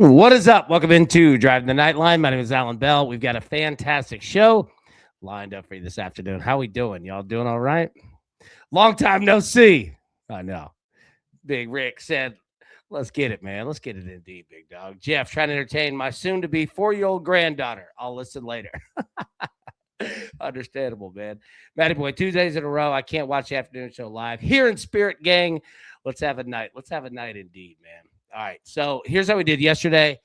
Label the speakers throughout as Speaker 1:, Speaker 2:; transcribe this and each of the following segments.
Speaker 1: What is up? Welcome into Driving the Nightline. My name is Alan Bell. We've got a fantastic show lined up for you this afternoon. How we doing? Y'all doing all right? Long time no see. I know. Big Rick said, let's get it, man. Let's get it indeed, big dog. Jeff, trying to entertain my soon-to-be 4-year-old granddaughter. I'll listen later. Understandable, man. Matty Boy, 2 days in a row. I can't watch the afternoon show live. Here in Spirit, gang. Let's have a night. Let's have a night indeed, man. All right. So here's how we did yesterday.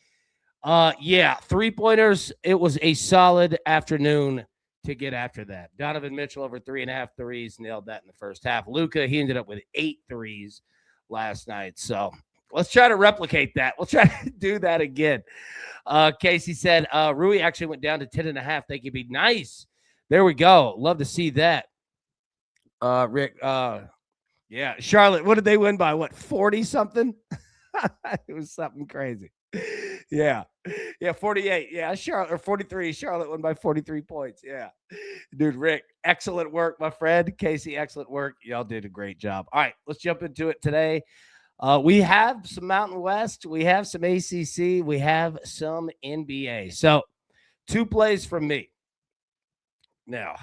Speaker 1: Yeah, 3-pointers. It was a solid afternoon to get after that. Donovan Mitchell over 3.5 threes, nailed that in the first half. Luka, he ended up with 8 threes last night. So let's try to replicate that. We'll try to do that again. Casey said Rui actually went down to 10.5. Think he'd be nice. There we go. Love to see that. Rick, yeah, Charlotte, what did they win by? What, 40 something? It was something crazy. Yeah, 48. Yeah, Charlotte, or 43. Charlotte won by 43 points. Yeah, dude, Rick, excellent work, my friend. Casey, excellent work. Y'all did a great job. All right, let's jump into it today. We have some Mountain West, we have some ACC, we have some NBA. So 2 plays from me. Now,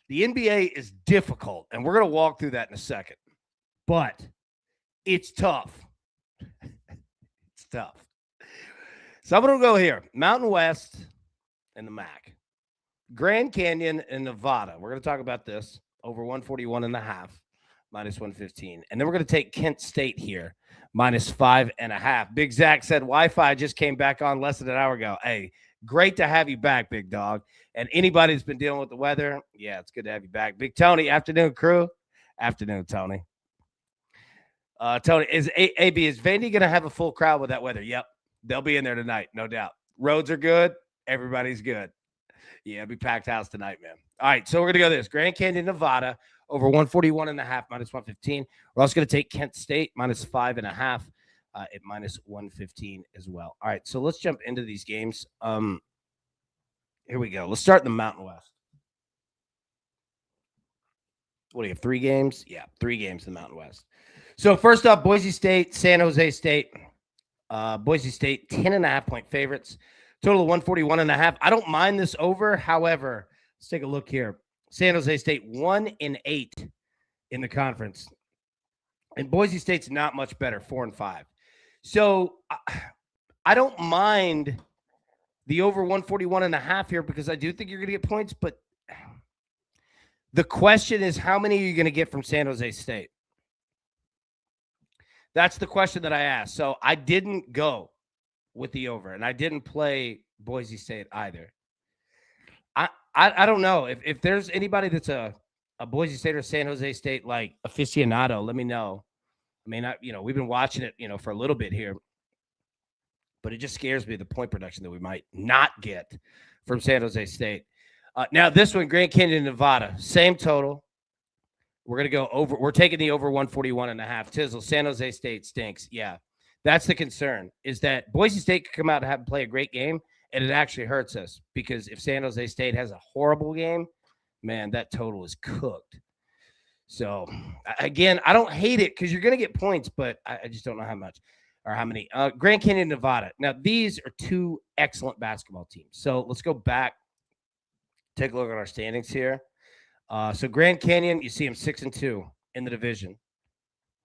Speaker 1: the NBA is difficult, and we're going to walk through that in a second, but it's tough. It's tough. So I'm going to go here. Mountain West and the MAC. Grand Canyon and Nevada. We're going to talk about this. Over 141.5, minus 115. And then we're going to take Kent State here, minus 5.5. Big Zach said Wi-Fi just came back on less than an hour ago. Hey, great to have you back, big dog. And anybody who's been dealing with the weather, yeah, it's good to have you back. Big Tony, afternoon crew. Afternoon, Tony. Tony, is AB, is Vandy going to have a full crowd with that weather? Yep. They'll be in there tonight, no doubt. Roads are good. Everybody's good. Yeah, it'll be packed house tonight, man. All right, so we're going to go this. Grand Canyon, Nevada, over 141.5, minus 115. We're also going to take Kent State, minus 5.5, at minus 115 as well. All right, so let's jump into these games. Here we go. Let's start in the Mountain West. What do you have, 3 games? Yeah, 3 games in the Mountain West. So first up, Boise State, San Jose State. Boise State, 10.5-point favorites. Total of 141.5. I don't mind this over. However, let's take a look here. San Jose State, 1-8 in the conference. And Boise State's not much better, 4-5. So I don't mind the over 141.5 here because I do think you're going to get points. But the question is, how many are you going to get from San Jose State? That's the question that I asked. So I didn't go with the over, and I didn't play Boise State either. I don't know. If there's anybody that's a Boise State or San Jose State like aficionado, let me know. I mean, we've been watching it, for a little bit here, but it just scares me, the point production that we might not get from San Jose State. Now this one, Grand Canyon, Nevada, same total. We're going to go over. We're taking the over 141.5. Tizzle, San Jose State stinks. Yeah, that's the concern, is that Boise State could come out and play a great game, and it actually hurts us because if San Jose State has a horrible game, man, that total is cooked. So, again, I don't hate it because you're going to get points, but I just don't know how much or how many. Grand Canyon, Nevada. Now, these are 2 excellent basketball teams. So, let's go back, take a look at our standings here. So Grand Canyon, you see them 6-2 in the division.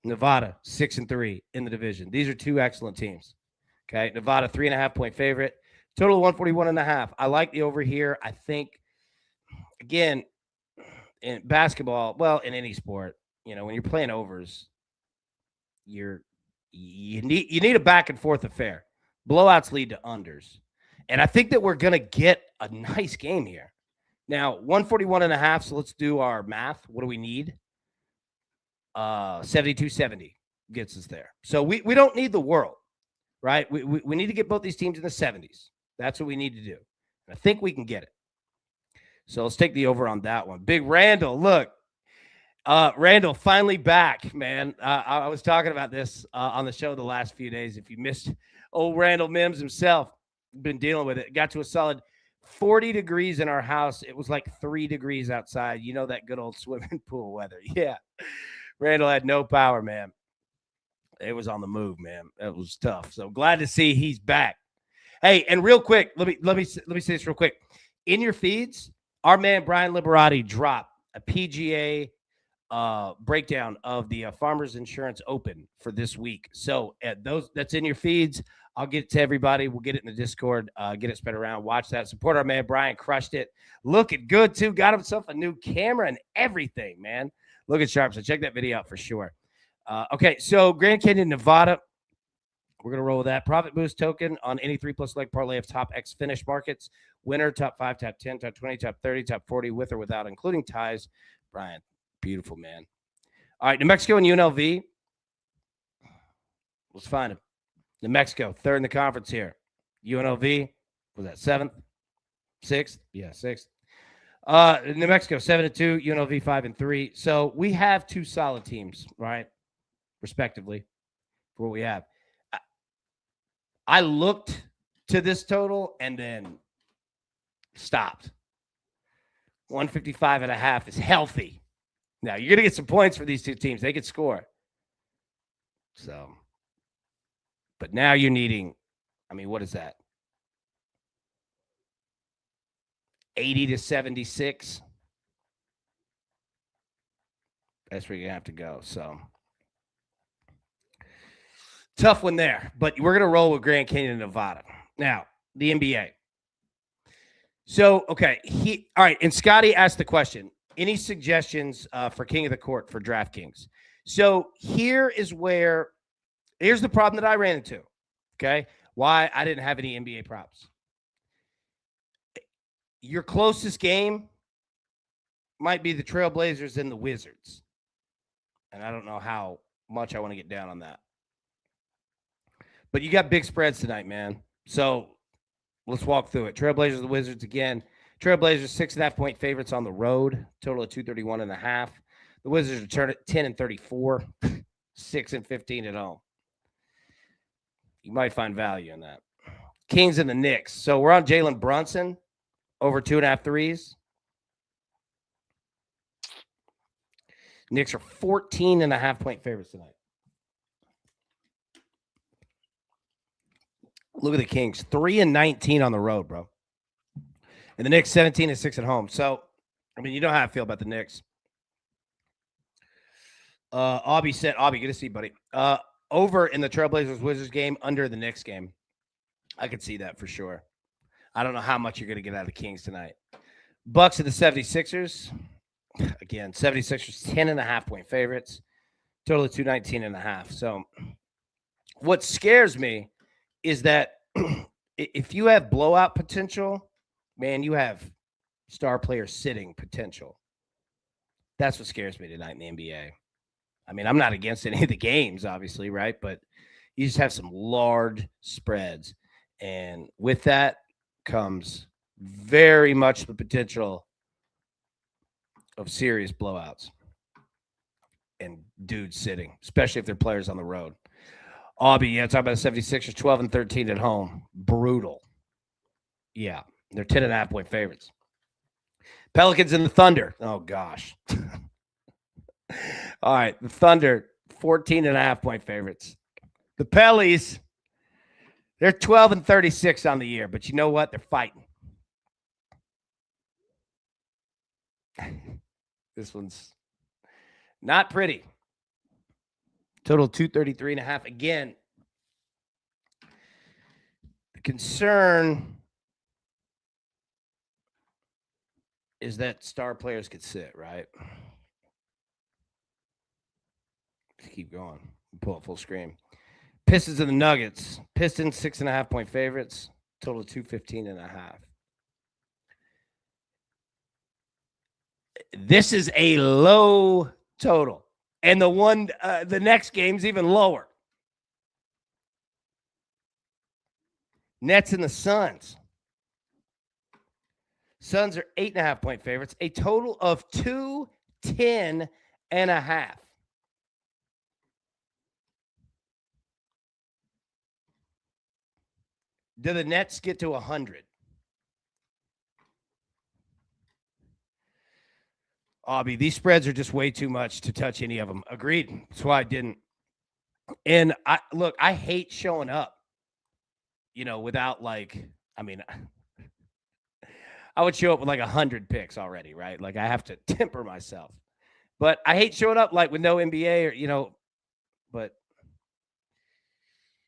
Speaker 1: Nevada, 6-3 in the division. These are 2 excellent teams. Okay, Nevada, 3.5-point favorite. Total of 141.5. I like the over here. I think, again, in basketball, well, in any sport, when you're playing overs, you need a back and forth affair. Blowouts lead to unders, and I think that we're gonna get a nice game here. Now, 141.5, so let's do our math. What do we need? 72-70 gets us there. So we don't need the world, right? We need to get both these teams in the 70s. That's what we need to do. And I think we can get it. So let's take the over on that one. Big Randall, look. Randall, finally back, man. I was talking about this on the show the last few days. If you missed old Randall Mims himself, been dealing with it. Got to a solid 40 degrees in our house. It was like 3 degrees outside. That good old swimming pool weather. Yeah. Randall had no power, man. It was on the move, man. It was tough. So glad to see he's back. Hey, and real quick, let me say this real quick. In your feeds, our man Brian Liberati dropped a PGA breakdown of the Farmers Insurance Open for this week. So that's in your feeds. I'll get it to everybody. We'll get it in the Discord. Get it spread around. Watch that. Support our man Brian. Crushed it. Looking good too. Got himself a new camera and everything, man. Looking sharp. So check that video out for sure. Okay, so Grand Canyon, Nevada. We're going to roll with that. Profit boost token on any 3+ leg parlay of top X finish markets. Winner, top 5, top 10, top 20, top 30, top 40, with or without, including ties. Brian, beautiful, man. All right, New Mexico and UNLV. Let's find him. New Mexico, third in the conference here. UNLV, was that 7th? 6th? Yeah, 6th. New Mexico, 7-2. UNLV, 5-3. So we have two solid teams, right? Respectively, for what we have. I looked to this total and then stopped. 155.5 is healthy. Now, you're going to get some points for these two teams. They could score. So, but now you're needing, I mean, what is that? 80 to 76. That's where you're going to have to go. So, tough one there, but we're going to roll with Grand Canyon, Nevada. Now, the NBA. So, okay. All right. And Scotty asked the question, any suggestions for King of the Court for DraftKings? So here's the problem that I ran into. Okay. Why I didn't have any NBA props. Your closest game might be the Trailblazers and the Wizards. And I don't know how much I want to get down on that. But you got big spreads tonight, man. So let's walk through it. Trailblazers, the Wizards again. Trailblazers, 6.5-point favorites on the road. Total of 231.5. The Wizards return at 10-34, 6-15 at home. You might find value in that. Kings and the Knicks. So we're on Jalen Brunson over 2.5 threes. Knicks are 14.5-point favorites tonight. Look at the Kings, 3-19 on the road, bro. And the Knicks, 17-6 at home. So, I mean, you know how I feel about the Knicks. Aubie said, Aubie, good to see you, buddy. Over in the Trailblazers-Wizards game, under the Knicks game. I could see that for sure. I don't know how much you're going to get out of the Kings tonight. Bucks and the 76ers. Again, 76ers, 10.5-point favorites. Total of 219.5. So, what scares me is that if you have blowout potential, man, you have star player sitting potential. That's what scares me tonight in the NBA. I mean, I'm not against any of the games, obviously, right? But you just have some large spreads. And with that comes very much the potential of serious blowouts and dudes sitting, especially if they're players on the road. Aubie, yeah, talking about the 76ers, 12-13 at home. Brutal. Yeah, they're 10.5-point favorites. Pelicans and the Thunder. Oh, gosh. All right, the Thunder, 14.5-point favorites. The Pellies, they're 12-36 on the year, but you know what? They're fighting. This one's not pretty. Total 233.5. Again, the concern is that star players could sit, right? Let's keep going. Pull up full screen. Pistons and the Nuggets. Pistons, 6.5-point favorites. Total 215.5. This is a low total. And the next game's even lower. Nets and the Suns. Suns are 8.5-point favorites. A total of 210.5. Do the Nets get to 100? Aubie, these spreads are just way too much to touch any of them. Agreed. That's why I didn't. And I hate showing up, without I would show up with like 100 picks already, right? Like I have to temper myself. But I hate showing up like with no NBA or, but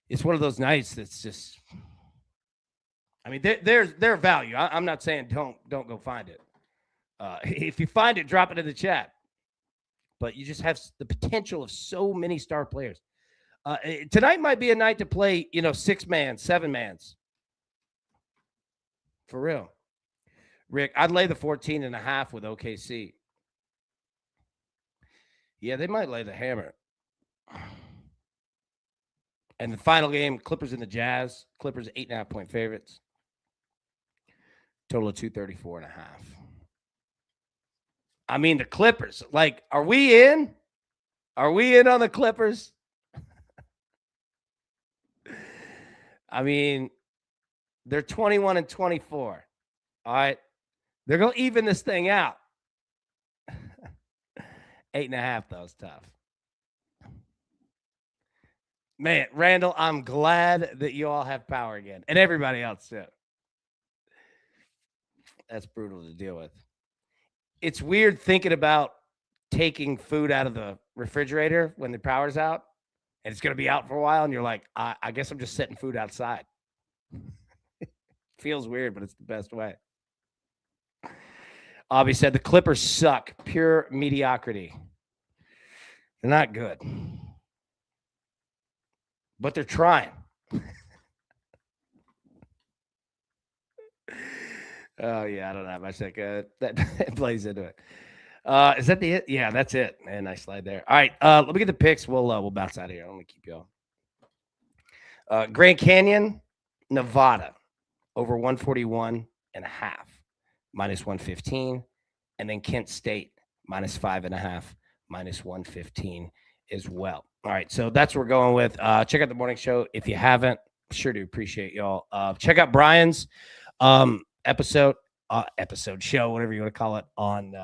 Speaker 1: it's one of those nights that's just, there's value. I'm not saying don't go find it. If you find it, drop it in the chat. But you just have the potential of so many star players. Tonight might be a night to play, 6-man, 7-mans. For real. Rick, I'd lay the 14.5 with OKC. Yeah, they might lay the hammer. And the final game, Clippers and the Jazz. Clippers 8.5-point favorites. Total of 234.5. The Clippers. Like, are we in? Are we in on the Clippers? They're 21-24. All right. They're going to even this thing out. 8.5, though, is tough. Man, Randall, I'm glad that you all have power again. And everybody else, too. That's brutal to deal with. It's weird thinking about taking food out of the refrigerator when the power's out. And it's going to be out for a while. And you're like, I guess I'm just setting food outside. Feels weird, but it's the best way. Obby said the Clippers suck. Pure mediocrity. They're not good. But they're trying. Oh, yeah, I don't know much that plays into it. Is that the it? Yeah, that's it. Man, nice slide there. All right, let me get the picks. We'll bounce out of here. I'm going to keep you on. Grand Canyon, Nevada, over 141.5, minus 115. And then Kent State, minus 5.5, minus 115 as well. All right, so that's what we're going with. Check out the morning show if you haven't. Sure do appreciate y'all. Check out Brian's episode show, whatever you want to call it, on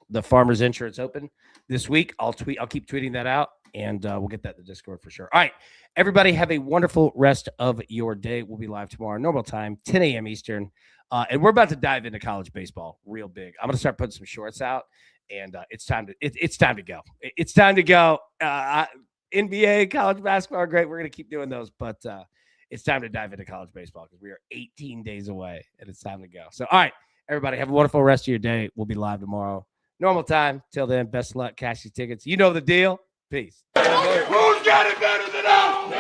Speaker 1: the Farmers Insurance Open this week. I'll keep tweeting that out, and we'll get that in the Discord for sure. All right, everybody have a wonderful rest of your day. We'll be live tomorrow, normal time, 10 a.m. Eastern. And we're about to dive into college baseball real big. I'm going to start putting some shorts out, and it's time to go. It's time to go. NBA, college basketball are great. We're going to keep doing those, but it's time to dive into college baseball because we are 18 days away, and it's time to go. So, all right, everybody, have a wonderful rest of your day. We'll be live tomorrow. Normal time. Till then, best of luck. Cash your tickets. You know the deal. Peace. Who's got it better than us?